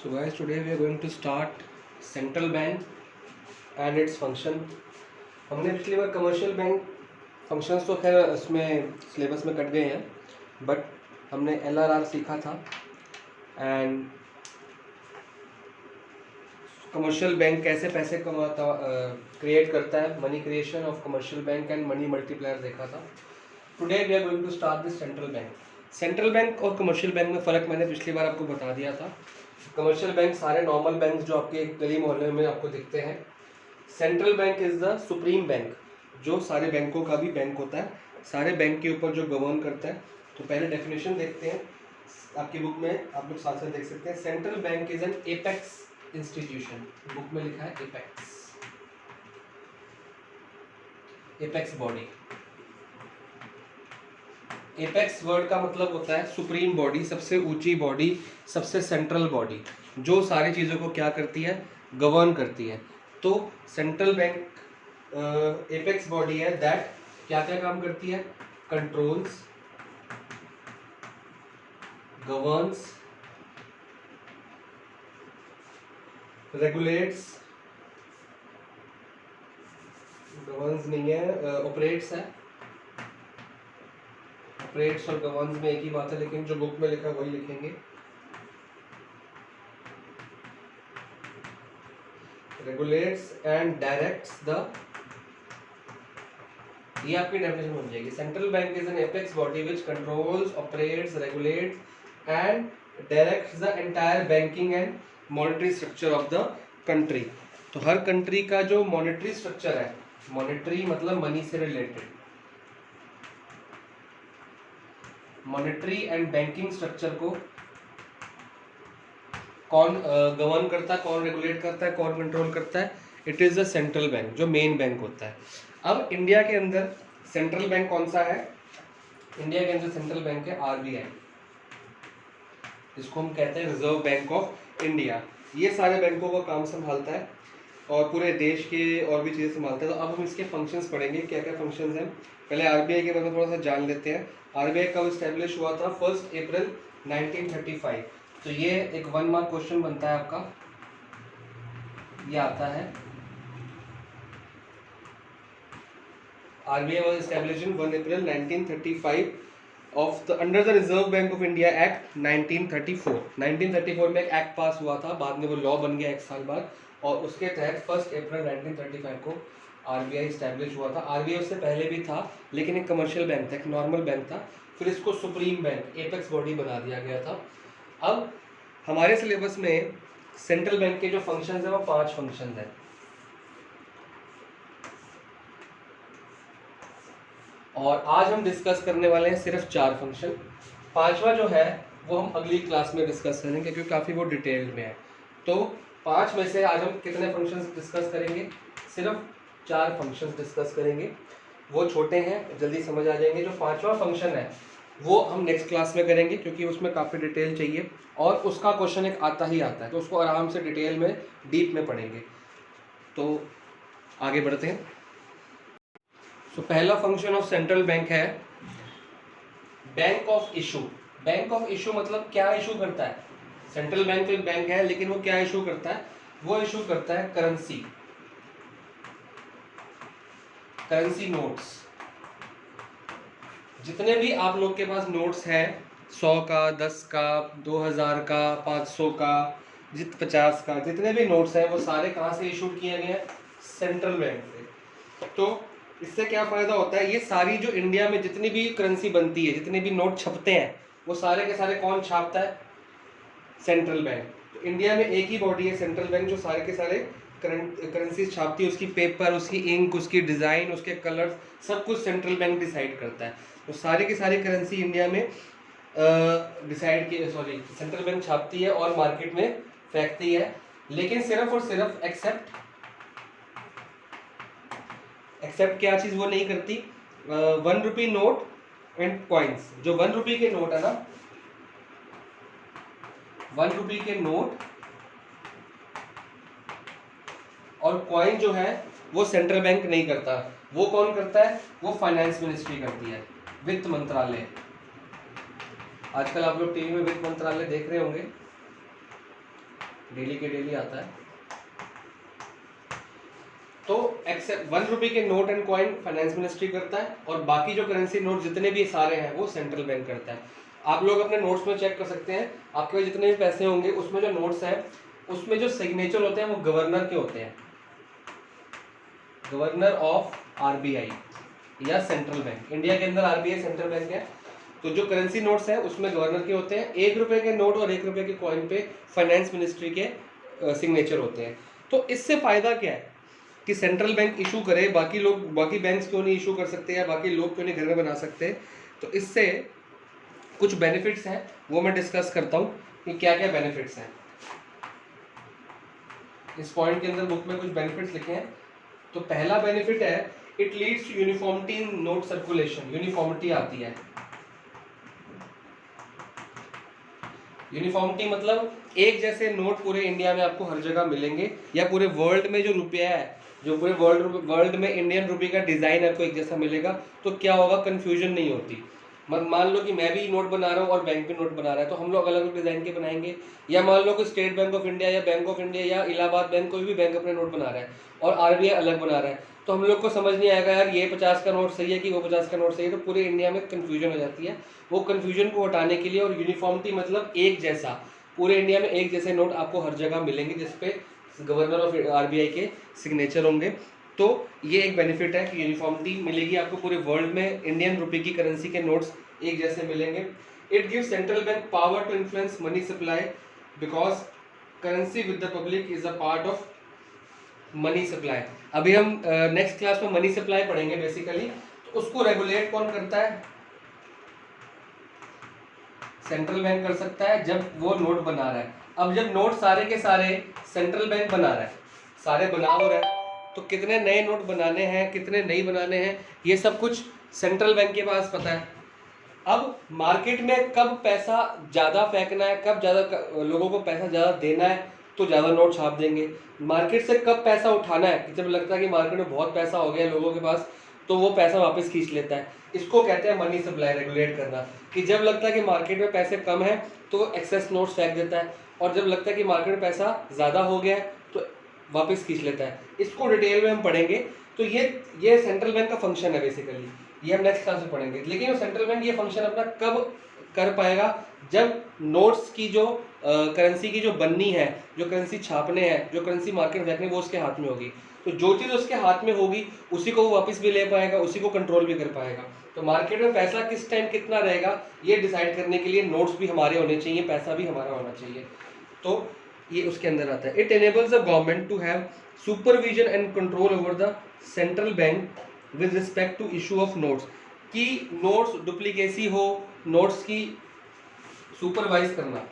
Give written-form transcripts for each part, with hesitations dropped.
So guys, today we are going to start central bank and its function. हमने पिछली बार commercial bank functions तो खैर उसमें syllabus में कट गए हैं, बट हमने LRR सीखा था एंड कमर्शियल बैंक कैसे पैसे कमाता क्रिएट करता है, money creation of commercial bank and money multiplier देखा था. Today we are going to start this central bank. Central bank और कमर्शियल बैंक में फ़र्क मैंने पिछली बार आपको बता दिया था. कमर्शियल बैंक सारे नॉर्मल बैंक जो आपके गली मोहल्ले में आपको दिखते हैं. Central bank is the supreme bank, जो सारे बैंकों का भी बैंक होता है, सारे बैंक के ऊपर जो गवर्न करता है. तो पहले डेफिनेशन देखते हैं, आपकी बुक में आप लोग साथ साथ देख सकते हैं. Central bank is an apex institution, book में लिखा है एपेक्स बॉडी. एपेक्स वर्ड का मतलब होता है सुप्रीम बॉडी, सबसे ऊंची बॉडी, सबसे सेंट्रल बॉडी, जो सारी चीज़ों को क्या करती है, गवर्न करती है. तो सेंट्रल बैंक एपेक्स बॉडी है दैट क्या क्या काम करती है, कंट्रोल्स, गवर्न्स, रेगुलेट्स, गवर्न्स नहीं है, ऑपरेट्स है. ऑपरेट्स और गवर्न्स में एक ही बात है, लेकिन जो बुक में लिखा है वही लिखेंगे. रेगुलेट्स एंड डायरेक्ट्स द, ये आपकी डेफिनेशन बन जाएगी. Central bank is an apex body which controls, operates, regulates and directs the entire banking and monetary structure of the country. तो हर कंट्री का जो मॉनेटरी स्ट्रक्चर है, मॉनेटरी मतलब मनी से related, monetary and banking structure को कौन govern करता है, कौन रेगुलेट करता है, कौन कंट्रोल करता है, it is the central bank, जो मेन बैंक होता है. अब इंडिया के अंदर सेंट्रल बैंक कौन सा है? इंडिया के अंदर सेंट्रल बैंक है RBI, इसको हम कहते हैं रिजर्व बैंक ऑफ इंडिया. ये सारे बैंकों का काम संभालता है और पूरे देश के और भी चीज़ें संभालता है. तो अब हम इसके फंक्शंस पढ़ेंगे, क्या क्या फंक्शंस हैं. पहले RBI के बारे में थोड़ा सा जान लेते हैं. RBI कब इस्टेब्लिश हुआ था? 1 अप्रैल 1935. तो ये एक 1 मार्क क्वेश्चन बनता है आपका, ये आता है. RBI was established in 1 April 1935 of the under the Reserve Bank of India Act 1934. 1934 में एक एक्ट पास हुआ था, बाद में वो लॉ बन गया 1 साल बाद, और उसके तहत 1 अप्रैल 1935 को RBI इस्टेब्लिश हुआ था. RBI उससे पहले भी था, लेकिन एक कमर्शियल बैंक था, एक नॉर्मल बैंक था. फिर इसको सुप्रीम बैंक, एपेक्स बॉडी बना दिया गया था. अब हमारे सिलेबस में सेंट्रल बैंक के जो फंक्शंस हैं वो 5 फंक्शंस हैं, और आज हम डिस्कस करने वाले हैं सिर्फ 4 फंक्शन. 5वां जो है वो हम अगली क्लास में डिस्कस करेंगे, क्योंकि काफ़ी वो डिटेल में है. तो 5 में से आज हम कितने फंक्शंस डिस्कस करेंगे? सिर्फ 4 फंक्शंस डिस्कस करेंगे. वो छोटे हैं, जल्दी समझ आ जाएंगे. जो 5वां फंक्शन है वो हम नेक्स्ट क्लास में करेंगे, क्योंकि उसमें काफ़ी डिटेल चाहिए और उसका क्वेश्चन एक आता ही आता है, तो उसको आराम से डिटेल में डीप में पढ़ेंगे. तो आगे बढ़ते हैं. तो पहला फंक्शन ऑफ सेंट्रल बैंक है bank of issue. Bank of issue मतलब क्या इशू करता है? सेंट्रल बैंक तो एक बैंक है, लेकिन वो क्या इशू करता है? वो इशू करता है करेंसी, करेंसी नोट्स. जितने भी आप लोग के पास नोट्स हैं, 100 का, 10 का, 2000 का, 500 का, 50 का, जितने भी नोट्स हैं वो सारे कहाँ से इशू किए गए हैं? सेंट्रल बैंक से. तो इससे क्या फ़ायदा होता है? ये सारी जो इंडिया में जितनी भी करेंसी बनती है, जितने भी नोट छपते हैं, वो सारे के सारे कौन छापता है? Central bank. तो इंडिया में एक ही बॉडी है सेंट्रल बैंक, जो सारे के सारे करेंसी छापती है. उसकी पेपर, उसकी इंक, उसकी डिज़ाइन, उसके कलर्स, सब कुछ सेंट्रल बैंक डिसाइड करता है. तो सारी की सारी करेंसी इंडिया में सेंट्रल बैंक छापती है और मार्केट में फेंकती है. लेकिन सिर्फ और सिर्फ एक्सेप्ट क्या चीज़ वो नहीं करती? 1 रुपी नोट एंड कॉइन्स. जो 1 रुपी के नोट है ना, 1 रुपी के नोट और कॉइन जो है वो सेंट्रल बैंक नहीं करता. वो कौन करता है? वो फाइनेंस मिनिस्ट्री करती है, वित्त मंत्रालय. आजकल आप लोग टीवी में वित्त मंत्रालय देख रहे होंगे. डेली के डेली आता है। तो एक्सेप्ट 1 रुपये के note and coin finance ministry करता है, और बाकी जो करेंसी नोट जितने भी सारे हैं वो सेंट्रल बैंक करता है। आप लोग अपने नोट्स में चेक कर सकते हैं, आपके पास जितने भी पैसे होंगे उसमें जो नोट्स हैं उसमें जो सिग्नेचर होते हैं वो गवर्नर के होते हैं, गवर्नर ऑफ आरबीआई या सेंट्रल बैंक। इंडिया के अंदर आरबीआई सेंट्रल बैंक है, तो जो करेंसी नोट्स हैं उसमें गवर्नर के होते हैं। 1 रुपये के नोट और 1 रुपये के कॉइन पे फाइनेंस मिनिस्ट्री के सिग्नेचर होते हैं। तो इससे फायदा क्या है कि सेंट्रल बैंक इशू करे, बाकी लोग, बाकी बैंक्स क्यों नहीं इशू कर सकते या बाकी लोग क्यों नहीं घर में बना सकते। तो इससे कुछ बेनिफिट्स हैं, वो मैं डिस्कस करता हूँ कि क्या क्या बेनिफिट्स हैं। इस पॉइंट के अंदर बुक में कुछ बेनिफिट्स लिखे हैं। तो पहला बेनिफिट है it leads to uniformity in note circulation. Uniformity आती है, यूनिफॉर्मिटी मतलब एक जैसे नोट पूरे इंडिया में आपको हर जगह मिलेंगे, या पूरे वर्ल्ड में जो रुपया है, जो पूरे वर्ल्ड में इंडियन रुपये का डिजाइन आपको एक जैसा मिलेगा। तो क्या होगा, कंफ्यूजन नहीं होती। मान लो कि मैं भी नोट बना रहा हूँ और बैंक भी नोट बना रहा है, तो हम लोग अलग अलग डिजाइन के बनाएंगे। या मान लो कि स्टेट बैंक ऑफ इंडिया या बैंक ऑफ इंडिया या इलाहाबाद बैंक, कोई भी बैंक अपने नोट बना रहा है और आरबीआई अलग बना रहा है, तो हम लोग को समझ नहीं आएगा यार ये 50 का नोट सही है कि वो 50 का नोट सही है। तो पूरे इंडिया में कन्फ्यूजन हो जाती है। वो कन्फ्यूजन को हटाने के लिए, और यूनिफॉर्मिटी मतलब एक जैसा, पूरे इंडिया में एक जैसे नोट आपको हर जगह मिलेंगे जिसपे गवर्नर ऑफ आरबीआई के सिग्नेचर होंगे। तो ये एक बेनिफिट है कि यूनिफॉर्मिटी मिलेगी आपको पूरे वर्ल्ड में, इंडियन रुपये की करेंसी के नोट्स एक जैसे मिलेंगे। It gives central bank power to influence money supply because currency with the public is a part of money supply. अभी हम नेक्स्ट क्लास में मनी सप्लाई पढ़ेंगे बेसिकली। तो उसको रेगुलेट कौन करता है, सेंट्रल बैंक कर सकता है जब वो नोट बना रहा है। अब जब नोट सारे के सारे सेंट्रल बैंक बना रहा है, सारे बना हो रहा है, तो कितने नए नोट बनाने हैं, कितने नहीं बनाने हैं, ये सब कुछ सेंट्रल बैंक के पास पता है। अब मार्केट में कब पैसा ज़्यादा फेंकना है, कब ज़्यादा लोगों को पैसा ज़्यादा देना है, तो ज़्यादा नोट छाप देंगे। मार्केट से कब पैसा उठाना है, जब लगता है कि मार्केट में बहुत पैसा हो गया लोगों के पास, तो वो पैसा वापस खींच लेता है। इसको कहते हैं मनी सप्लाई रेगुलेट करना, कि जब लगता है कि मार्केट में पैसे कम है तो एक्सेस नोट्स फेंक देता है, और जब लगता है कि मार्केट में पैसा ज़्यादा हो गया है तो वापस खींच लेता है। इसको डिटेल में हम पढ़ेंगे। तो ये सेंट्रल बैंक का फंक्शन है बेसिकली, ये हम नेक्स्ट क्लास में पढ़ेंगे। लेकिन सेंट्रल बैंक ये फंक्शन अपना कब कर पाएगा, जब नोट्स की जो करेंसी की जो बननी है, जो करेंसी छापने हैं, जो करेंसी मार्केट में रखनी है, वो उसके हाथ में होगी। तो जो चीज़ उसके हाथ में होगी उसी को वो वापस भी ले पाएगा, उसी को कंट्रोल भी कर पाएगा। तो मार्केट में पैसा किस टाइम कितना रहेगा ये डिसाइड करने के लिए नोट्स भी हमारे होने चाहिए, पैसा भी हमारा होना चाहिए। तो ये उसके अंदर आता है। It enables the government to have supervision and control over the central bank with respect to issue of notes, कि नोट्स डुप्लीकेसी हो, नोट्स की सुपरवाइज करना।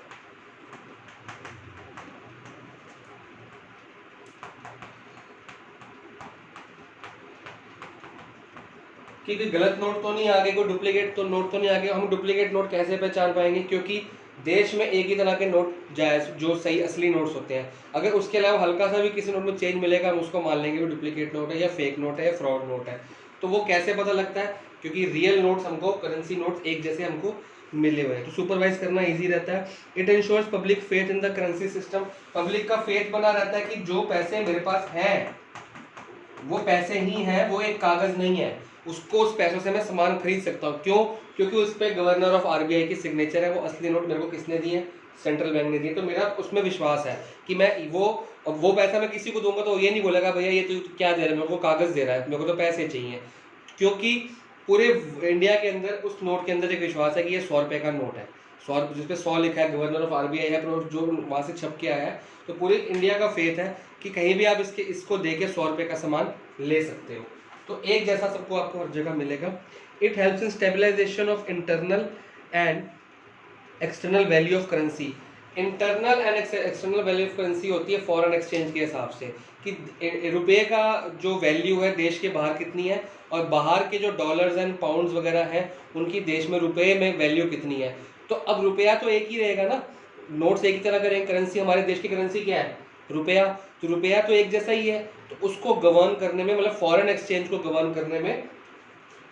कि कोई गलत नोट तो नहीं आ गए, कोई डुप्लीकेट तो नोट तो नहीं आ गया। हम डुप्लीकेट नोट कैसे पहचान पाएंगे, क्योंकि देश में एक ही तरह के नोट जायज जो सही असली नोट्स होते हैं, अगर उसके अलावा हल्का सा भी किसी नोट में चेंज मिलेगा हम उसको मान लेंगे वो डुप्लीकेट नोट है या फेक नोट है या फ्रॉड नोट है। तो वो कैसे पता लगता है, क्योंकि रियल नोट्स हमको, करेंसी नोट्स एक जैसे हमको मिले हुए हैं। तो सुपरवाइज करना ईजी रहता है। It ensures public faith in the currency system, public का फेथ बना रहता है कि जो पैसे मेरे पास हैं वो पैसे ही हैं, वो एक कागज नहीं है, उसको उस पैसों से मैं सामान खरीद सकता हूँ। क्यों, क्योंकि उस पर गवर्नर ऑफ आरबीआई की सिग्नेचर है। वो असली नोट मेरे को किसने दिए, सेंट्रल बैंक ने दिए। तो मेरा उसमें विश्वास है कि मैं वो पैसा मैं किसी को दूंगा तो ये नहीं बोलेगा भैया ये तो क्या दे रहा है, मेरे को कागज दे रहा है, मेरे को तो पैसे चाहिए। क्योंकि पूरे इंडिया के अंदर उस नोट के अंदर एक विश्वास है कि ये 100 रुपये का नोट है, 100 जिसपे 100 लिखा है, गवर्नर ऑफ आरबीआई है, पर जो वहाँ से छप के आया है। तो पूरे इंडिया का फेथ है कि कहीं भी आप इसको दे के 100 रुपये का सामान ले सकते हो। तो एक जैसा सबको आपको हर जगह मिलेगा। It helps in stabilisation of internal and external value of currency. Internal and external value of currency होती है फॉरेन एक्सचेंज के हिसाब से, कि रुपये का जो वैल्यू है देश के बाहर कितनी है, और बाहर के जो डॉलर्स एंड पाउंड्स वगैरह हैं उनकी देश में रुपये में वैल्यू कितनी है। तो अब रुपया तो एक ही रहेगा ना, नोट्स एक ही तरह का, करेंसी हमारे देश की करेंसी क्या है, रुपया। तो रुपया तो एक जैसा ही है, तो उसको गवर्न करने में, मतलब फॉरेन एक्सचेंज को गवर्न करने में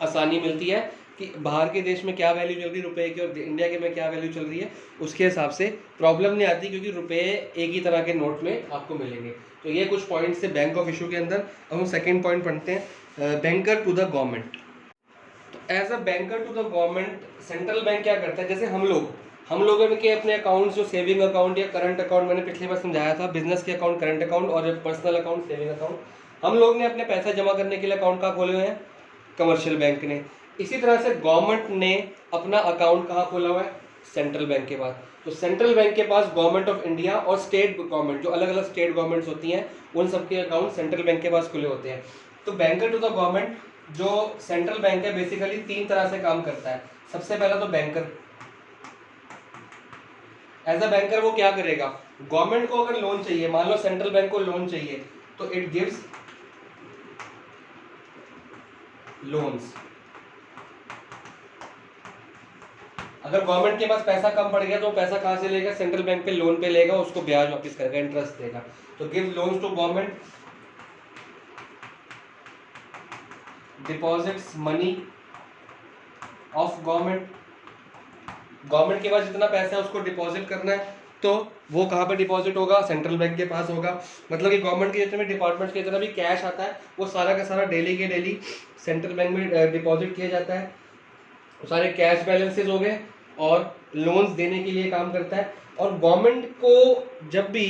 आसानी मिलती है कि कि बाहर के देश में क्या वैल्यू चल रही है रुपए की और इंडिया के में क्या वैल्यू चल रही है, उसके हिसाब से प्रॉब्लम नहीं आती, क्योंकि रुपए एक ही तरह के नोट में आपको मिलेंगे। तो ये कुछ पॉइंट्स थे बैंक ऑफ इशू के अंदर। अब हम सेकेंड पॉइंट पढ़ते हैं, बैंकर टू द गवर्नमेंट। तो as a banker to the government central bank क्या करता है, जैसे हम लोगों के अपने अकाउंट्स जो सेविंग अकाउंट या करंट अकाउंट, मैंने पिछली बार समझाया था, बिजनेस के अकाउंट करंट अकाउंट और पर्सनल अकाउंट सेविंग अकाउंट, हम लोग ने अपने पैसा जमा करने के लिए अकाउंट कहाँ खोले हुए हैं, कमर्शियल बैंक ने। इसी तरह से गवर्नमेंट ने अपना अकाउंट कहाँ खोला हुआ है, सेंट्रल बैंक के पास। तो सेंट्रल बैंक के पास गवर्नमेंट ऑफ इंडिया और स्टेट गवर्नमेंट, जो अलग अलग स्टेट गवर्नमेंट्स होती हैं, उन सबके अकाउंट सेंट्रल बैंक के पास खुले होते हैं। तो बैंकर टू द गवर्नमेंट जो सेंट्रल बैंक है बेसिकली 3 तरह से काम करता है। सबसे पहला तो बैंकर, एज अ बैंकर वो क्या करेगा, गवर्नमेंट को अगर लोन चाहिए, मान लो सेंट्रल बैंक को लोन चाहिए, तो इट गिव्स लोन्स। अगर गवर्नमेंट के पास पैसा कम पड़ गया तो पैसा कहां से लेगा, सेंट्रल बैंक पे लोन पे लेगा, उसको ब्याज वापस करेगा, इंटरेस्ट देगा। तो give loans to government, deposits money of government. Government के पास जितना पैसा है उसको डिपॉजिट करना है, तो वो कहाँ पर डिपॉजिट होगा, सेंट्रल बैंक के पास होगा। मतलब कि गवर्नमेंट के जितने भी डिपार्टमेंट्स के जितना भी कैश आता है वो सारा का सारा डेली के डेली सेंट्रल बैंक में डिपॉजिट किया जाता है। सारे कैश बैलेंसेस हो गए और लोन्स देने के लिए काम करता है। और गवर्नमेंट को जब भी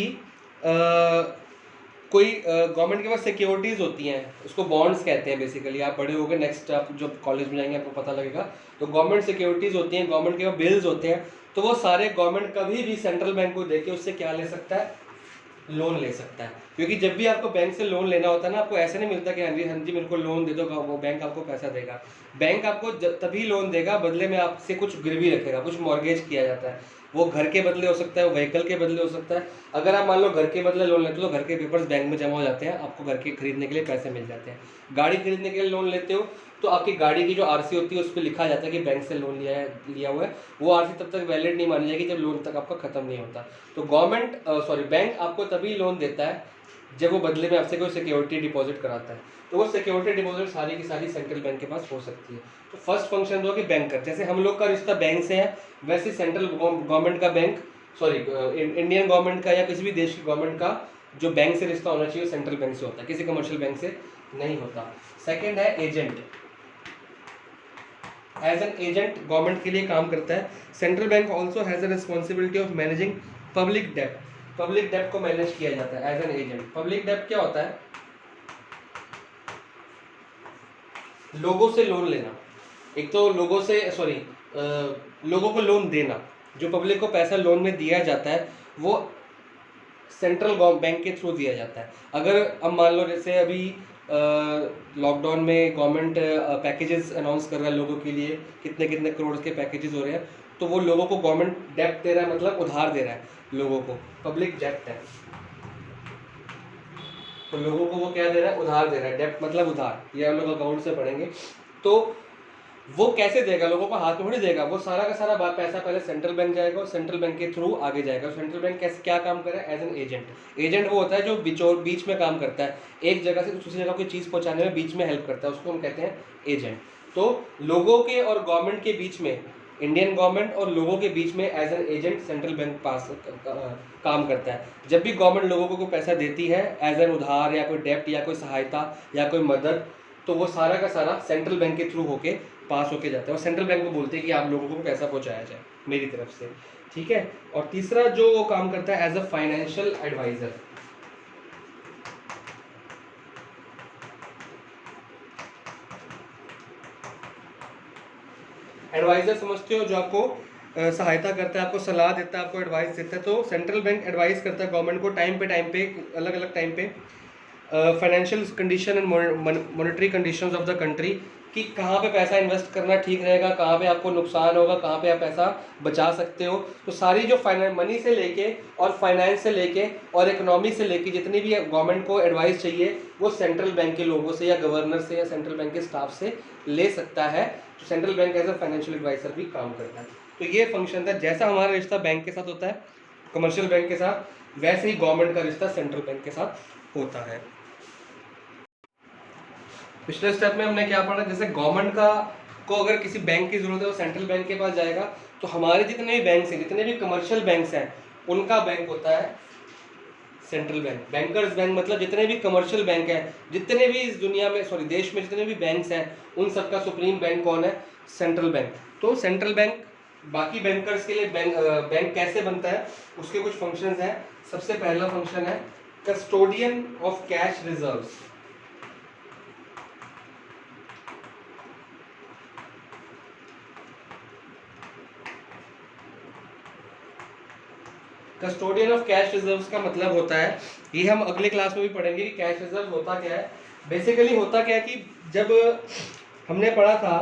कोई गवर्नमेंट के पास सिक्योरिटीज होती हैं, उसको बॉन्ड्स कहते हैं बेसिकली, आप बड़े हो गए, नेक्स्ट आप जब कॉलेज में जाएंगे आपको पता लगेगा। तो गवर्नमेंट सिक्योरिटीज होती हैं, गवर्नमेंट के पास बिल्स होते हैं, तो वो सारे गवर्नमेंट कभी भी सेंट्रल बैंक को देके उससे क्या ले सकता है, लोन ले सकता है। क्योंकि जब भी आपको बैंक से लोन लेना होता है ना, आपको ऐसे नहीं मिलता कि हाँ जी मेरे को लोन दे दो, वो बैंक आपको पैसा देगा। बैंक आपको तभी लोन देगा, बदले में आपसे कुछ गिरवी रखेगा, कुछ मॉर्गेज किया जाता है। वो घर के बदले हो सकता है, वो व्हीकल के बदले हो सकता है। अगर आप मान लो घर के बदले लोन लेते हो तो घर के पेपर्स बैंक में जमा हो जाते हैं, आपको घर के खरीदने के लिए पैसे मिल जाते हैं। गाड़ी खरीदने के लिए लोन लेते हो तो आपकी गाड़ी की जो आरसी होती है उस पर लिखा जाता है कि बैंक से लोन लिया हुआ है। वो आरसी तब तक वैलिड नहीं मानी जाएगी जब लोन तक आपका खत्म नहीं होता। तो बैंक आपको तभी लोन देता है जब वो बदले में आपसे कोई सिक्योरिटी डिपॉजिट कराता है। तो वो सिक्योरिटी डिपॉजिट सारी की सारी सेंट्रल बैंक के पास हो सकती है। तो फर्स्ट फंक्शन जो कि बैंकर, जैसे हम लोग का रिश्ता बैंक से है, वैसे सेंट्रल गवर्नमेंट का इंडियन गवर्नमेंट का या किसी भी देश की गवर्नमेंट का जो बैंक से रिश्ता होना चाहिए सेंट्रल बैंक से होता है, किसी कमर्शियल बैंक से नहीं होता। सेकेंड है agent. As an agent government के लिए काम करता है। Central bank also has a responsibility of managing public डेब्ट। पब्लिक डेब्ट को मैनेज किया जाता है एज एन एजेंट। पब्लिक डेब्ट क्या होता है, लोगों से लोन लेना, एक तो लोगों को लोन देना, जो पब्लिक को पैसा लोन में दिया जाता है वो सेंट्रल बैंक के थ्रू दिया जाता है। अगर अब मान लो जैसे अभी लॉकडाउन में गवर्नमेंट पैकेजेस अनाउंस कर रहा है लोगों के लिए, कितने कितने करोड़ के पैकेजेस हो रहे हैं, तो वो लोगों को गवर्नमेंट डेब्ट दे रहा है, मतलब उधार दे रहा है लोगों को, पब्लिक डेब्ट है। तो लोगों को वो क्या दे रहा है, उधार दे रहा है। डेब्ट मतलब उधार, ये हम लोग अकाउंट से पढ़ेंगे। तो वो कैसे देगा, लोगों को हाथ में थोड़ी देगा, वो सारा का सारा पैसा पहले सेंट्रल बैंक जाएगा और सेंट्रल बैंक के थ्रू आगे जाएगा। सेंट्रल बैंक कैसे क्या काम करे, एज एन एजेंट। एजेंट वो होता है जो बीच में काम करता है, एक जगह से दूसरी जगह कोई चीज़ पहुंचाने में बीच में हेल्प करता है, उसको हम कहते हैं एजेंट। तो लोगों के और गवर्नमेंट के बीच में, इंडियन गवर्नमेंट और लोगों के बीच में as an agent central bank पास काम करता है। जब भी गवर्नमेंट लोगों को पैसा देती है एज एन उधार या कोई डेप्ट या कोई सहायता या कोई मदद, तो वो सारा का सारा सेंट्रल बैंक के थ्रू होके पास होके जाता है और सेंट्रल बैंक को बोलते हैं कि आप लोगों को पैसा पहुंचाया जाए मेरी तरफ से, ठीक है। और तीसरा जो वो काम करता है as a financial adviser. Adviser समझते हो, जो आपको सहायता करता है, आपको सलाह देता है, आपको एडवाइस देता है। तो सेंट्रल बैंक एडवाइस करता है गवर्नमेंट को टाइम पे अलग अलग टाइम पे financial condition and monetary conditions of the country, कि कहाँ पे पैसा इन्वेस्ट करना ठीक रहेगा, कहाँ पे आपको नुकसान होगा, कहाँ पे आप पैसा बचा सकते हो। तो सारी जो मनी से लेके और फाइनेंस से लेके और इकोनॉमी से लेके जितनी भी गवर्नमेंट को एडवाइस चाहिए वो सेंट्रल बैंक के लोगों से या गवर्नर से या सेंट्रल बैंक के स्टाफ से ले सकता है। तो central bank as a financial adviser भी काम करता है। तो ये फंक्शन था, जैसा हमारा रिश्ता बैंक के साथ होता है कमर्शियल बैंक के साथ, वैसे ही गवर्नमेंट का रिश्ता सेंट्रल बैंक के साथ होता है। पिछले स्टेप में हमने क्या पढ़ा, जैसे गवर्नमेंट उसको अगर किसी बैंक की ज़रूरत है वो सेंट्रल बैंक के पास जाएगा। तो हमारे जितने भी बैंक्स हैं, जितने भी कमर्शियल बैंक्स हैं, उनका बैंक होता है सेंट्रल बैंक। बैंकर्स बैंक मतलब जितने भी कमर्शियल बैंक हैं, जितने भी इस दुनिया में देश में जितने भी बैंक्स हैं, उन सबका सुप्रीम बैंक कौन है? Central bank. तो सेंट्रल बैंक बाकी बैंकर्स के लिए बैंक कैसे बनता है, उसके कुछ फंक्शंस हैं। सबसे पहला फंक्शन है custodian of cash reserves. Custodian of cash reserves का मतलब होता है, ये हम अगले क्लास में भी पढ़ेंगे कि कैश रिजर्व होता क्या है। बेसिकली होता क्या है कि जब हमने पढ़ा था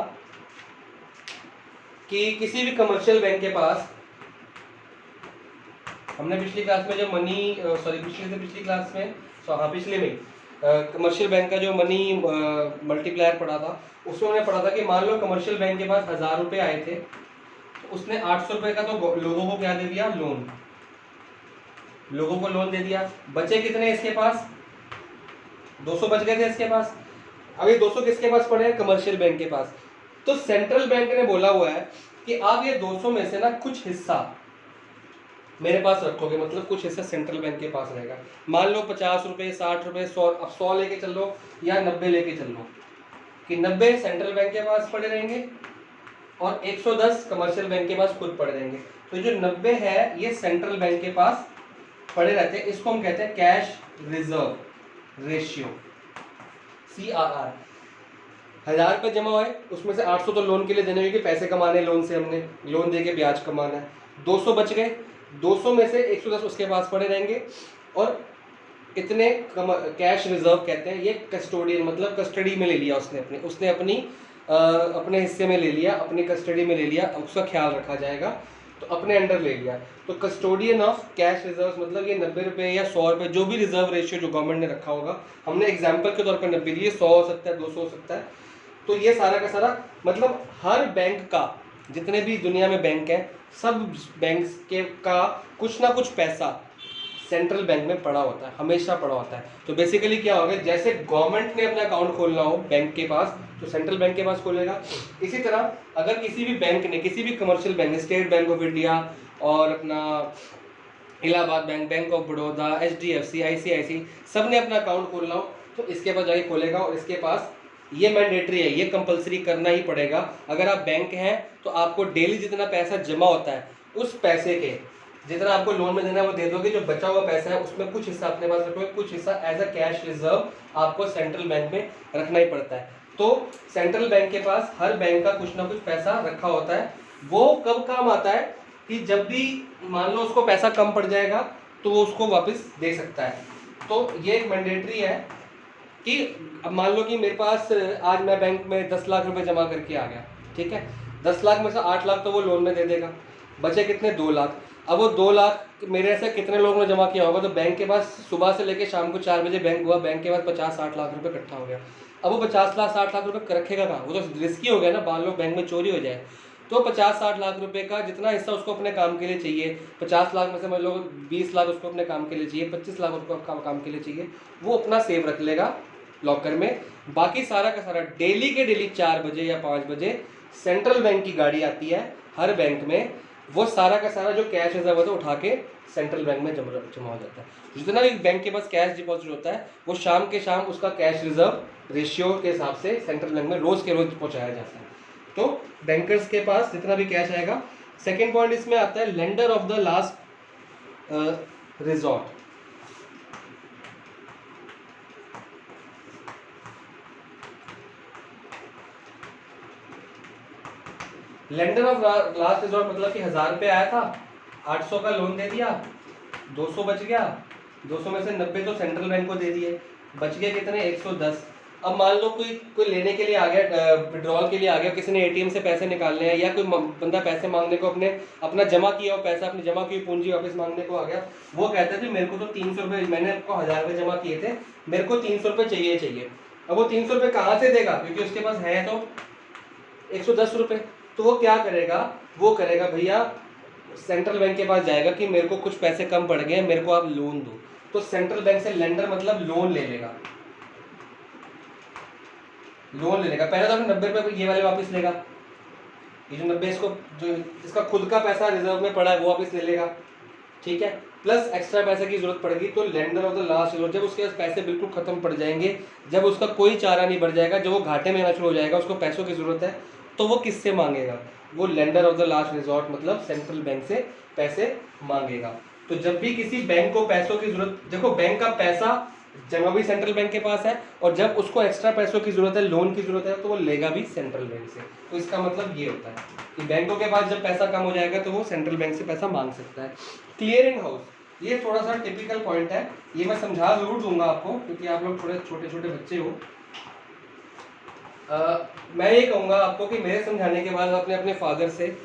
कि किसी भी कमर्शियल बैंक के पास, हमने पिछली क्लास में जो पिछली क्लास में पिछले में कमर्शियल बैंक का जो मनी मल्टीप्लायर पढ़ा था, उसमें हमने पढ़ा था कि मान लो कमर्शियल बैंक के पास 1000 रुपये आए थे, तो उसने 800 रुपये का तो लोगों को क्या दे दिया? लोन। लोगों को लोन दे दिया। बचे कितने इसके पास? 200 बच गए थे इसके पास। अब ये 200 किसके पास पड़े हैं? कमर्शियल बैंक के पास। तो सेंट्रल बैंक ने बोला हुआ है कि आप ये 200 में से ना कुछ हिस्सा मेरे पास रखोगे, मतलब कुछ हिस्सा सेंट्रल बैंक के पास रहेगा। मान लो 50 रुपये, 60 रुपये, 100, अब 100 लेके चल लो या 90 लेके चल लो, कि 90 सेंट्रल बैंक के पास पड़े रहेंगे और 110 कमर्शियल बैंक के पास खुद पड़े रहेंगे। तो जो 90 है ये सेंट्रल बैंक के पास पड़े रहते हैं। इसको हम कहते हैं कैश रिजर्व रेशियो, CRR। 1000 रुपये जमा हुए, उसमें से 800 तो लोन के लिए देने, क्योंकि पैसे कमाने लोन से, हमने लोन दे के ब्याज कमाना है। 200 बच गए, 200 में से 110 उसके पास पड़े रहेंगे और इतने कैश रिजर्व कहते हैं। ये कस्टोडियन मतलब कस्टडी में ले लिया उसने अपने हिस्से में ले लिया, अपनी कस्टडी में ले लिया, उसका ख्याल रखा जाएगा, तो अपने अंडर ले लिया। तो कस्टोडियन ऑफ कैश रिजर्व्स मतलब ये 90 रुपये या 100 रुपये, जो भी रिजर्व रेशियो जो गवर्नमेंट ने रखा होगा, हमने एग्जाम्पल के तौर पर 90 दिए, 100 हो सकता है, 200 हो सकता है। तो ये सारा का सारा मतलब हर बैंक का, जितने भी दुनिया में बैंक हैं, सब बैंक के का कुछ ना कुछ पैसा सेंट्रल बैंक में पड़ा होता है, हमेशा पड़ा होता है। तो बेसिकली क्या होगा, जैसे गवर्नमेंट ने अपना अकाउंट खोलना हो बैंक के पास, तो सेंट्रल बैंक के पास खोलेगा। इसी तरह अगर किसी भी बैंक ने, किसी भी कमर्शियल बैंक ने, स्टेट बैंक ऑफ इंडिया और अपना Allahabad bank, bank of Baroda, HDFC, ICICI, सब ने अपना अकाउंट खोलना हो तो इसके पास जाके खोलेगा। और इसके पास ये मैंडेटरी है, ये कंपलसरी करना ही पड़ेगा। अगर आप बैंक हैं तो आपको डेली जितना पैसा जमा होता है, उस पैसे के जितना आपको लोन में देना है वो दे दोगे। जो बचा हुआ पैसा है उसमें कुछ हिस्सा अपने पास रखोगे, कुछ हिस्सा एज अ कैश रिजर्व आपको सेंट्रल बैंक में रखना ही पड़ता है। तो सेंट्रल बैंक के पास हर बैंक का कुछ ना कुछ पैसा रखा होता है। वो कब काम आता है कि जब भी मान लो उसको पैसा कम पड़ जाएगा तो वो उसको वापस दे सकता है। तो ये एक मैंडेटरी है कि अब मान लो कि मेरे पास आज मैं बैंक में 10 लाख रुपए जमा करके आ गया, ठीक है। 10 लाख में से 8 लाख तो वो लोन में दे देगा, बचे कितने? 2 लाख। अब वो 2 लाख मेरे ऐसे कितने लोगों ने जमा किया होगा? तो बैंक के पास सुबह से लेकर शाम को 4 बजे बैंक हुआ, बैंक के पास 50-60 लाख रुपए इकट्ठा हो गया। अब वो 50-60 लाख रुपए रखेगा कहाँ? वो तो रिस्की हो गया ना, मान लो बैंक में चोरी हो जाए। तो 50-60 लाख रुपए का जितना हिस्सा उसको अपने काम के लिए चाहिए, 50 लाख में से मान लो 20 लाख उसको अपने काम के लिए चाहिए, 25 लाख उसको काम के लिए चाहिए, वो अपना सेव रख लेगा लॉकर में। बाकी सारा का सारा डेली के डेली 4 बजे या 5 बजे सेंट्रल बैंक की गाड़ी आती है हर बैंक में, वो सारा का सारा जो कैश रिजर्व होता है उठा के सेंट्रल बैंक में जमा हो जाता है। जितना भी बैंक के पास कैश डिपॉजिट होता है वो शाम के शाम उसका कैश रिजर्व रेशियो के हिसाब से सेंट्रल बैंक में रोज के रोज पहुंचाया जाता है। तो बैंकर्स के पास जितना भी कैश आएगा। सेकेंड पॉइंट इसमें आता है lender of the last resort. Lender of last resort मतलब कि 1000 रुपये आया था, 800 का लोन दे दिया, 200 बच गया, 200 में से 90 तो सेंट्रल बैंक को दे दिए, बच गए कितने? 110। अब मान लो कोई लेने के लिए आ गया, विड्रॉल के लिए आ गया, किसी ने ATM से पैसे निकालने हैं, या कोई बंदा पैसे मांगने को अपना जमा किया हुआ पैसा, अपनी जमा की पूंजी वापस मांगने को आ गया। वो कहते थे मेरे को तो 300 रुपये, मैंने आपको 1000 रुपये जमा किए थे, मेरे को 300 रुपये चाहिए। अब वो 300 रुपये कहाँ से देगा? क्योंकि उसके पास है तो 110 रुपये। तो वो क्या करेगा? वो करेगा भैया सेंट्रल बैंक के पास जाएगा कि मेरे को कुछ पैसे कम पड़ गए, मेरे को आप लोन दो। तो सेंट्रल बैंक से लेंडर मतलब लोन ले लेगा, पहले तो 90 रुपये ये वाले वापस लेगा, ये जो 90 इसको जो इसका खुद का पैसा रिजर्व में पड़ा है वो वापस ले लेगा, ठीक है, प्लस एक्स्ट्रा पैसे की जरूरत पड़ेगी तो lender of the last resort, जब उसके पास पैसे बिल्कुल खत्म पड़ जाएंगे, जब उसका कोई चारा नहीं बढ़ जाएगा, जब वो घाटे में आना शुरू हो जाएगा, उसको पैसों की जरूरत है, तो वो किससे मांगेगा? वो lender of the last resort मतलब सेंट्रल बैंक से पैसे मांगेगा। तो जब भी किसी बैंक को पैसों की जरूरत, देखो बैंक का पैसा जमा भी सेंट्रल बैंक के पास है, और जब उसको एक्स्ट्रा पैसों की जरूरत है, लोन की जरूरत है, तो वो लेगा भी सेंट्रल बैंक से। तो इसका मतलब ये होता है कि बैंकों के पास जब पैसा कम हो जाएगा तो वो सेंट्रल बैंक से पैसा मांग सकता है। क्लियरिंग हाउस, ये थोड़ा सा टिपिकल पॉइंट है, ये मैं समझा जरूर दूंगा आपको क्योंकि आप लोग थोड़े छोटे छोटे बच्चे हो। मैं ये कहूँगा आपको कि मेरे समझाने के बाद अपने अपने फादर से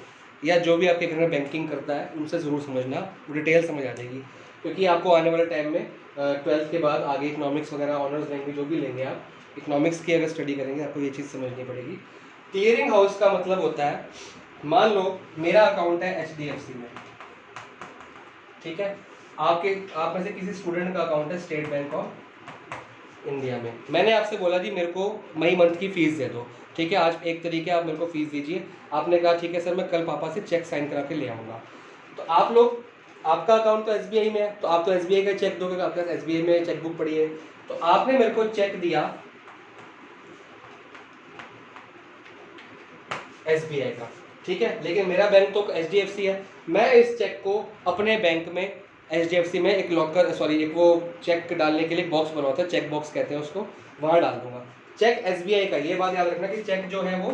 या जो भी आपके घर में बैंकिंग करता है उनसे ज़रूर समझना, वो डिटेल समझ आ जाएगी, क्योंकि आपको आने वाले टाइम में 12th के बाद आगे इकोनॉमिक्स वगैरह ऑनर्स लेंगे, जो भी लेंगे आप इकोनॉमिक्स की अगर स्टडी करेंगे आपको ये चीज़ समझनी पड़ेगी। क्लियरिंग हाउस का मतलब होता है, मान लो मेरा अकाउंट है HDFC में, ठीक है, आप में से किसी स्टूडेंट का अकाउंट है स्टेट बैंक ऑफ इंडिया में। मैंने आपसे बोला जी मेरे को मई मंथ की फ़ीस दे दो, ठीक है, आज 1 तारीख है, आप मेरे को फ़ीस दीजिए। आपने कहा ठीक है सर मैं कल पापा से चेक साइन करा के ले आऊँगा। तो आप लोग, आपका अकाउंट तो SBI में है, तो आप तो SBI का चेक दोगे, आपके पास SBI में चेकबुक पड़ी है, तो आपने मेरे को चेक दिया SBI का, ठीक है, लेकिन मेरा बैंक तो HDFC है। मैं इस चेक को अपने बैंक में HDFC में एक लॉकर, सॉरी एक वो चेक डालने के लिए बॉक्स बना होता है, चेक बॉक्स कहते हैं उसको, वहाँ डाल दूंगा। चेक SBI का, ये बात याद रखना कि चेक जो है वो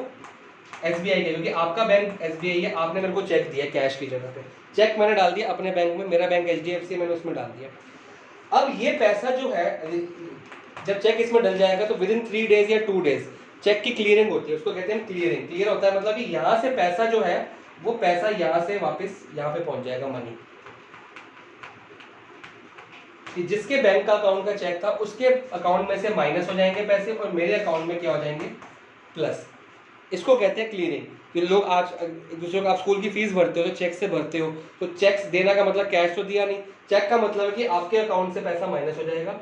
SBI का, क्योंकि आपका बैंक SBI है, आपने मेरे को चेक दिया कैश की जगह पे, चेक मैंने डाल दिया अपने बैंक में, मेरा बैंक HDFC मैंने उसमें डाल दिया। अब ये पैसा जो है जब चेक इसमें डल जाएगा तो विद इन 3 डेज या 2 डेज चेक की क्लियरिंग होती है, उसको कहते हैं क्लियरिंग। क्लियर होता है मतलब कि यहाँ से पैसा जो है वो पैसा यहाँ से वापस यहाँ पे पहुंच जाएगा, मनी कि जिसके बैंक का अकाउंट का चेक था उसके अकाउंट में से माइनस हो जाएंगे पैसे और मेरे अकाउंट में क्या हो जाएंगे, प्लस। इसको कहते हैं क्लियरिंग। कि लोग आज एक दूसरे को, आप स्कूल की फीस भरते हो तो चेक से भरते हो, तो चेक्स देना का मतलब कैश तो दिया नहीं, चेक का मतलब है कि आपके अकाउंट से पैसा माइनस हो जाएगा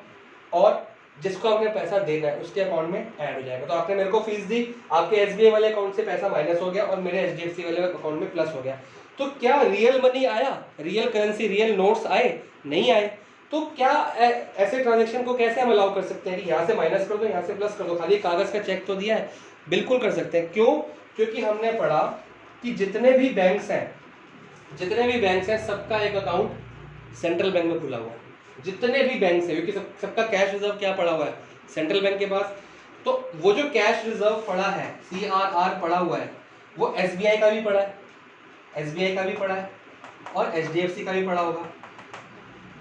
और जिसको आपने पैसा देना है उसके अकाउंट में ऐड हो जाएगा। तो आपने मेरे को फीस दी, आपके SBI वाले अकाउंट से पैसा माइनस हो गया और मेरे HDFC वाले अकाउंट में प्लस हो गया। तो क्या रियल मनी आया, रियल करेंसी, रियल नोट्स आए? नहीं आए। तो क्या ऐसे ट्रांजेक्शन को कैसे हम अलाउ कर सकते हैं कि यहाँ से माइनस कर दो यहाँ से प्लस कर दो, खाली कागज का चेक तो दिया है? बिल्कुल कर सकते हैं। क्यों? क्योंकि हमने पढ़ा कि जितने भी बैंक्स हैं सबका एक अकाउंट सेंट्रल बैंक में खुला हुआ है, जितने भी बैंक्स हैं, क्योंकि सबका कैश रिजर्व क्या पड़ा हुआ है, सेंट्रल बैंक के पास। तो वो जो कैश रिजर्व पड़ा है, CRR पड़ा हुआ है, वो SBI का भी पड़ा है, SBI का भी पड़ा है और HDFC का भी पड़ा होगा।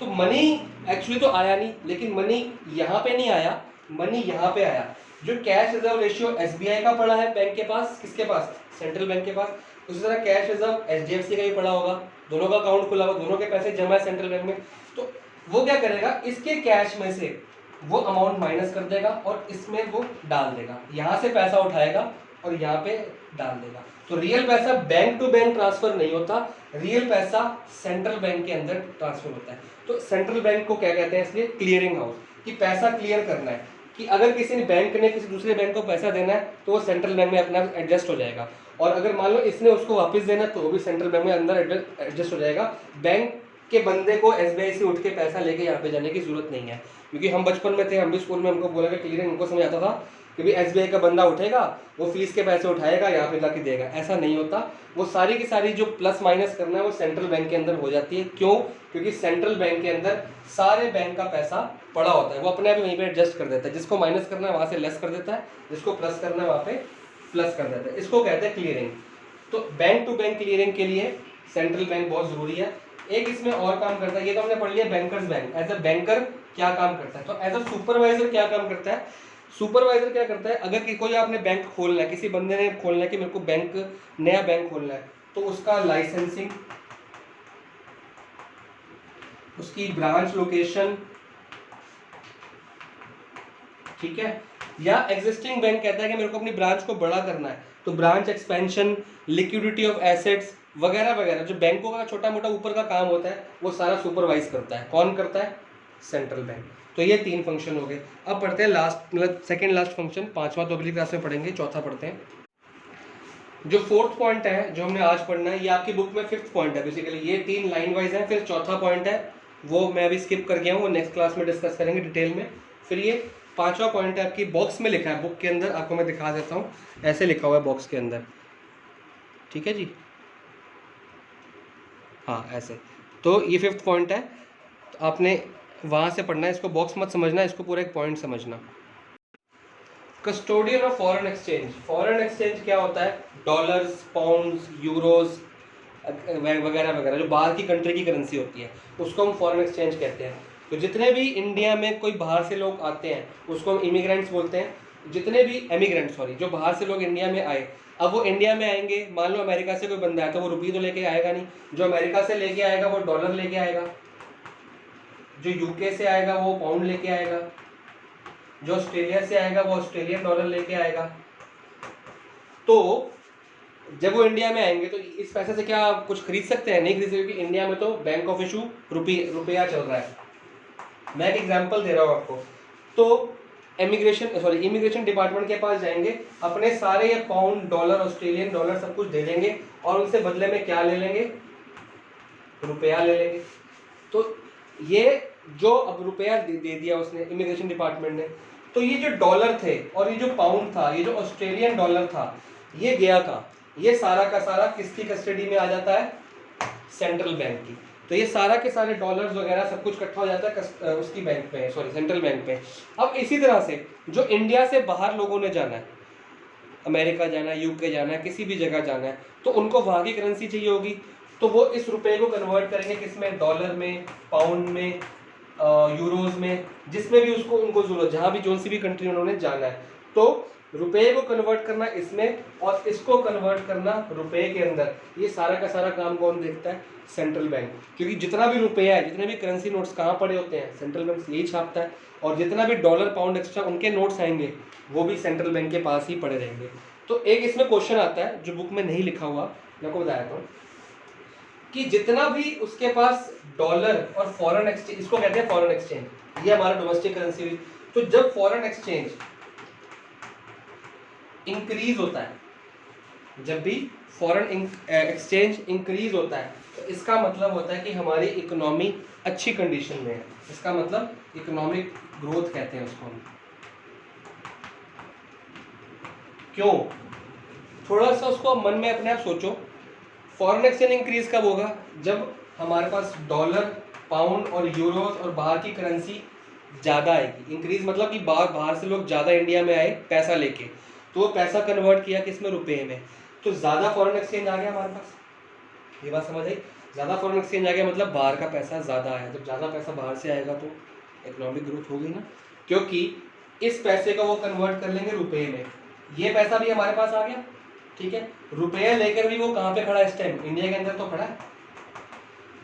तो मनी एक्चुअली तो आया नहीं, लेकिन मनी यहाँ पे नहीं आया, मनी यहाँ पे आया। जो कैश रिजर्व रेशियो SBI का पड़ा है बैंक के पास, किसके पास, सेंट्रल बैंक के पास, उसी तरह कैश रिजर्व HDFC का भी पड़ा होगा, दोनों का अकाउंट खुला हुआ, दोनों के पैसे जमा है सेंट्रल बैंक में। तो वो क्या करेगा, इसके कैश में से वो अमाउंट माइनस कर देगा और इसमें वो डाल देगा, यहाँ से पैसा उठाएगा और यहाँ पे डाल देगा। तो रियल पैसा बैंक टू बैंक ट्रांसफर नहीं होता, रियल पैसा सेंट्रल बैंक के अंदर ट्रांसफर होता है। तो सेंट्रल बैंक को क्या कहते हैं, इसलिए क्लियरिंग हाउस, कि पैसा क्लियर करना है, कि अगर किसी बैंक ने किसी दूसरे बैंक को पैसा देना है तो वो सेंट्रल बैंक में अपना एडजस्ट हो जाएगा, और अगर मान लो इसने उसको वापस देना है तो वो भी सेंट्रल बैंक में अंदर एडजस्ट हो जाएगा। बैंक के बंदे को SBI से उठ के पैसा लेके यहाँ पे जाने की जरूरत नहीं है, क्योंकि हम बचपन में थे, हम भी स्कूल में हमको बोला कि क्लियरिंग, हमको समझ आता था कि भाई SBI का बंदा उठेगा, वो फीस के पैसे उठाएगा, यहाँ पे जाके देगा। ऐसा नहीं होता, वो सारी की सारी जो प्लस माइनस करना है वो सेंट्रल बैंक के अंदर हो जाती है। क्यों? क्योंकि सेंट्रल बैंक के अंदर सारे बैंक का पैसा पड़ा होता है, वो अपने आप वहीं पे एडजस्ट कर देता है, जिसको माइनस करना है वहाँ से लेस कर देता है, जिसको प्लस करना है वहाँ पे प्लस कर देता है। इसको कहते हैं क्लियरिंग। तो बैंक टू बैंक क्लियरिंग के लिए सेंट्रल बैंक बहुत जरूरी है। एक इसमें और काम करता है, ये तो हमने पढ़ लिया bankers bank, as a banker क्या काम करता है। तो एज अ सुपरवाइजर क्या काम करता है, सुपरवाइजर क्या करता है, अगर कोई आपने बैंक खोलना है, किसी बंदे ने खोलना है कि मेरे को बैंक, नया बैंक खोलना है, तो उसका लाइसेंसिंग, उसकी ब्रांच लोकेशन, ठीक है, या एग्जिस्टिंग बैंक कहता है कि मेरे को अपनी ब्रांच को बड़ा करना है, तो branch expansion, liquidity of assets वगैरह वगैरह, जो बैंकों का छोटा मोटा ऊपर का काम होता है वो सारा सुपरवाइज करता है। कौन करता है? Central bank. तो ये 3 फंक्शन हो गए। अब पढ़ते हैं लास्ट, मतलब सेकंड लास्ट फंक्शन, 5वां तो अगली क्लास में पढ़ेंगे, चौथा पढ़ते हैं। जो फोर्थ पॉइंट है जो हमने आज पढ़ना है, ये आपकी बुक में फिफ्थ पॉइंट है बेसिकली, ये 3 लाइन वाइज है। फिर चौथा पॉइंट है वो मैं अभी स्किप कर गया हूँ, वो नेक्स्ट क्लास में डिस्कस करेंगे डिटेल में। फिर ये पांचवा पॉइंट है आपकी बॉक्स में लिखा है बुक के अंदर, आपको मैं दिखा देता हूँ, ऐसे लिखा हुआ है बॉक्स के अंदर, ठीक है जी, हाँ ऐसे। तो ये फिफ्थ पॉइंट है, तो आपने वहाँ से पढ़ना है, इसको बॉक्स मत समझना, इसको पूरा एक पॉइंट समझना। Custodian of foreign exchange, foreign exchange क्या होता है? डॉलर्स, पाउंड्स, यूरोज वगैरह वगैरह, जो बाहर की कंट्री की करेंसी होती है उसको हम फॉरेन एक्सचेंज कहते हैं। तो जितने भी इंडिया में कोई बाहर से लोग आते हैं उसको हम इमिग्रेंट्स बोलते हैं। जितने भी एमिग्रेंट सॉरी, जो बाहर से लोग इंडिया में आए, अब वो इंडिया में आएंगे, मान लो अमेरिका से कोई बंदा है तो वो रुपये तो लेके आएगा नहीं, जो अमेरिका से लेके आएगा वो डॉलर लेके आएगा, जो यूके से आएगा वो पाउंड लेके आएगा, जो ऑस्ट्रेलिया से आएगा वो ऑस्ट्रेलियन डॉलर लेके आएगा। तो जब वो इंडिया में आएंगे तो इस पैसे से क्या कुछ खरीद सकते हैं? नहीं खरीद सकते, क्योंकि इंडिया में तो बैंक ऑफ इशू रुपया चल रहा है। मैं एक एग्जांपल दे रहा हूँ आपको। तो इमिग्रेशन डिपार्टमेंट के पास जाएंगे, अपने सारे ये पाउंड, डॉलर, ऑस्ट्रेलियन डॉलर सब कुछ दे देंगे और उनसे बदले में क्या ले लेंगे? रुपया ले लेंगे। तो ये जो अब रुपया दे दिया उसने, इमिग्रेशन डिपार्टमेंट ने, तो ये जो डॉलर थे और ये जो पाउंड था, ये जो ऑस्ट्रेलियन डॉलर था, ये गया का ये सारा का सारा किसकी कस्टडी में आ जाता है? सेंट्रल बैंक की। तो ये सारा के सारे डॉलर्स वगैरह सब कुछ इकट्ठा हो जाता है उसकी बैंक पे, सॉरी सेंट्रल बैंक पे। अब इसी तरह से जो इंडिया से बाहर लोगों ने जाना है, अमेरिका जाना है, यूके जाना है, किसी भी जगह जाना है, तो उनको वहाँ की करेंसी चाहिए होगी, तो वो इस रुपए को कन्वर्ट करेंगे किसमें? डॉलर में, पाउंड में, यूरोज में, जिसमें भी उसको उनको जरूरत, जहाँ भी जो सी भी कंट्री उन्होंने जाना है। तो रुपए को कन्वर्ट करना इसमें और इसको कन्वर्ट करना रुपए के अंदर, ये सारा का सारा काम कौन देखता है? Central bank. क्योंकि जितना भी रुपया है, जितने भी करेंसी नोट्स कहाँ पड़े होते हैं? सेंट्रल बैंक यही छापता है। और जितना भी डॉलर, पाउंड एक्स्ट्रा उनके नोट्स आएंगे वो भी सेंट्रल बैंक के पास ही पड़े रहेंगे। तो एक इसमें क्वेश्चन आता है जो बुक में नहीं लिखा हुआ, मैं आपको बताया था कि जितना भी उसके पास डॉलर और फॉरेन एक्सचेंज, इसको कहते हैं फॉरेन एक्सचेंज, ये हमारा डोमेस्टिक करेंसी हुई। तो जब फॉरेन एक्सचेंज इंक्रीज होता है, जब भी फॉरेन एक्सचेंज इंक्रीज होता है, तो इसका मतलब होता है कि हमारी इकोनॉमी अच्छी कंडीशन में है। इसका मतलब इकोनॉमिक ग्रोथ कहते हैं उसको हम। क्यों? थोड़ा सा उसको मन में अपने आप सोचो। फॉरेन एक्सचेंज इंक्रीज कब होगा? जब हमारे पास डॉलर, पाउंड और यूरोज और बाहर की करेंसी ज़्यादा आएगी। इंक्रीज मतलब कि बाहर से लोग ज़्यादा इंडिया में आए पैसा लेके, तो वो पैसा कन्वर्ट किया किसमें? रुपये में। तो ज़्यादा फॉरेन एक्सचेंज आ गया हमारे पास, ये बात समझ आई? ज़्यादा फॉरेन एक्सचेंज आ गया मतलब बाहर का पैसा ज़्यादा आया। जब ज़्यादा पैसा बाहर से आएगा तो इकोनॉमिक ग्रोथ होगी ना, क्योंकि इस पैसे को वो कन्वर्ट कर लेंगे रुपये में। ये पैसा भी हमारे पास आ गया, ठीक है। रुपया लेकर भी वो कहाँ पे खड़ा है इस टाइम? इंडिया के अंदर तो खड़ा है।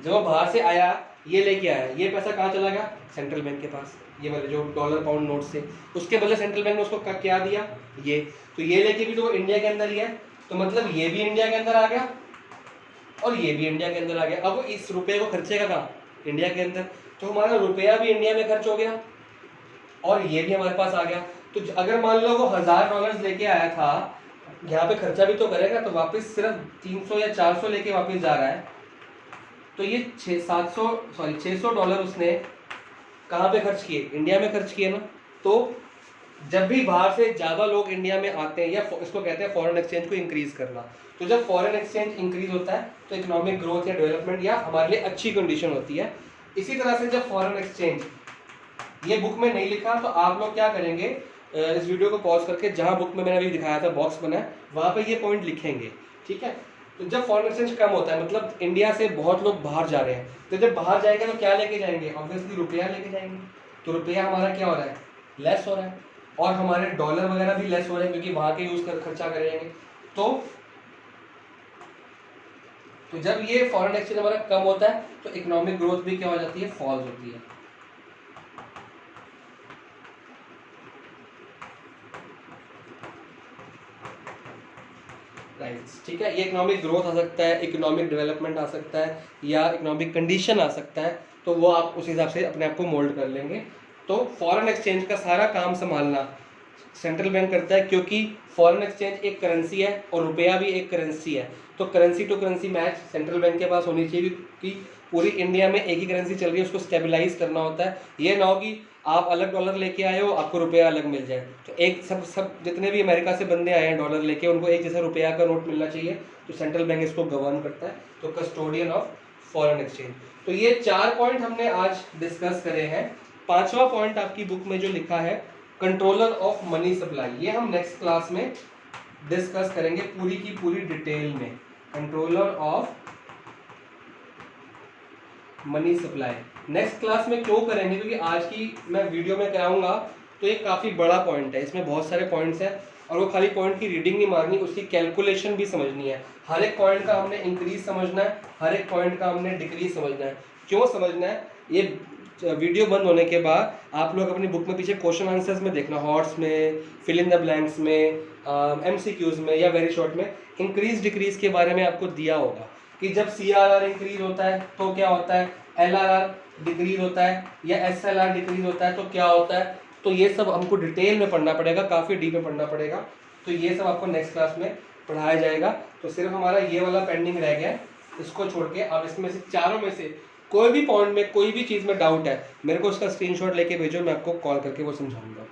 जब वो बाहर से आया, ये लेके आया, ये पैसा कहाँ चला गया? सेंट्रल बैंक के पास। ये वाले जो डॉलर, पाउंड नोट से, उसके बदले सेंट्रल बैंक ने उसको क्या दिया? ये। तो ये लेके भी तो इंडिया के अंदर ही है, तो मतलब ये भी इंडिया के अंदर आ गया और ये भी इंडिया के अंदर आ गया। अब वो इस रुपये को खर्चेगा कहाँ? इंडिया के अंदर। तो हमारा रुपया भी इंडिया में खर्च हो गया और ये भी हमारे पास आ गया। तो अगर मान लो वो $1000 लेके आया था, यहाँ पे खर्चा भी तो करेगा, तो वापस सिर्फ 300 या 400 लेके वापस जा रहा है। तो ये $600 उसने कहाँ पे खर्च किए? इंडिया में खर्च किए ना। तो जब भी बाहर से ज़्यादा लोग इंडिया में आते हैं, या इसको कहते हैं फॉरेन एक्सचेंज को इंक्रीज करना। तो जब फॉरेन एक्सचेंज इंक्रीज होता है तो इकोनॉमिक ग्रोथ या डेवलपमेंट या हमारे लिए अच्छी कंडीशन होती है। इसी तरह से जब फॉरेन एक्सचेंज, ये बुक में नहीं लिखा तो आप लोग क्या करेंगे, इस वीडियो को पॉज करके जहाँ बुक में मैंने अभी दिखाया था बॉक्स बना है, वहाँ पे ये पॉइंट लिखेंगे, ठीक है। तो जब फॉरेन एक्सचेंज कम होता है, मतलब इंडिया से बहुत लोग बाहर जा रहे हैं, तो जब बाहर जाएंगे तो क्या लेके जाएंगे? ऑब्वियसली रुपया लेके जाएंगे। तो रुपया हमारा क्या हो रहा है? लेस हो रहा है। और हमारे डॉलर वगैरह भी लेस हो रहे हैं क्योंकि वहाँ के यूज़ कर खर्चा करेंगे। तो जब ये फॉरेन एक्सचेंज हमारा कम होता है तो इकोनॉमिक ग्रोथ भी क्या हो जाती है? फॉल्स होती है। ठीक है, ये इकोनॉमिक ग्रोथ आ सकता है, इकोनॉमिक डेवलपमेंट आ सकता है, या इकोनॉमिक कंडीशन आ सकता है। तो वो आप उस हिसाब से अपने आप को मोल्ड कर लेंगे। तो फॉरेन एक्सचेंज का सारा काम संभालना सेंट्रल बैंक करता है क्योंकि फॉरेन एक्सचेंज एक करेंसी है और रुपया भी एक करेंसी है, तो currency to currency match central bank के पास होनी चाहिए कि पूरी इंडिया में एक ही करेंसी चल रही है, उसको स्टेबलाइज करना होता है। ये ना हो कि आप अलग डॉलर लेके आए हो, आपको रुपया अलग मिल जाए। तो एक सब जितने भी अमेरिका से बंदे आए हैं डॉलर लेके, उनको एक जैसा रुपया का नोट मिलना चाहिए, तो सेंट्रल बैंक इसको गवर्न करता है, तो कस्टोडियन ऑफ फॉरेन एक्सचेंज। तो ये 4 पॉइंट हमने आज डिस्कस करे हैं। 5वां पॉइंट आपकी बुक में जो लिखा है कंट्रोलर ऑफ मनी सप्लाई, ये हम नेक्स्ट क्लास में डिस्कस करेंगे पूरी की पूरी डिटेल में। Controller of money supply next class में क्यों करेंगे, क्योंकि आज की मैं वीडियो में कराऊंगा तो ये काफ़ी बड़ा पॉइंट है, इसमें बहुत सारे पॉइंट्स हैं और वो खाली पॉइंट की रीडिंग नहीं मारनी, उसकी कैलकुलेशन भी समझनी है। हर एक पॉइंट का हमने इंक्रीज समझना है, हर एक पॉइंट का हमने डिक्रीज समझना है। क्यों समझना है, ये वीडियो बंद होने के बाद आप लोग अपनी बुक में पीछे क्वेश्चन आंसर्स में देखना, हॉट्स में, फिल इन द ब्लैंक्स में, MCQs में या वेरी शॉर्ट में इंक्रीज डिक्रीज के बारे में आपको दिया होगा कि जब CRR इंक्रीज होता है तो क्या होता है, LRR डिक्रीज होता है या SLR डिक्रीज होता है तो क्या होता है। तो ये सब हमको डिटेल में पढ़ना पड़ेगा, काफ़ी डीप में पढ़ना पड़ेगा, तो ये सब आपको नेक्स्ट क्लास में पढ़ाया जाएगा। तो सिर्फ हमारा ये वाला पेंडिंग रह गया है, इसको छोड़ के अब इसमें से चारों में से कोई भी पॉइंट में कोई भी चीज़ में डाउट है, मेरे को उसका स्क्रीनशॉट लेके भेजो, मैं आपको कॉल करके वो समझाऊंगा।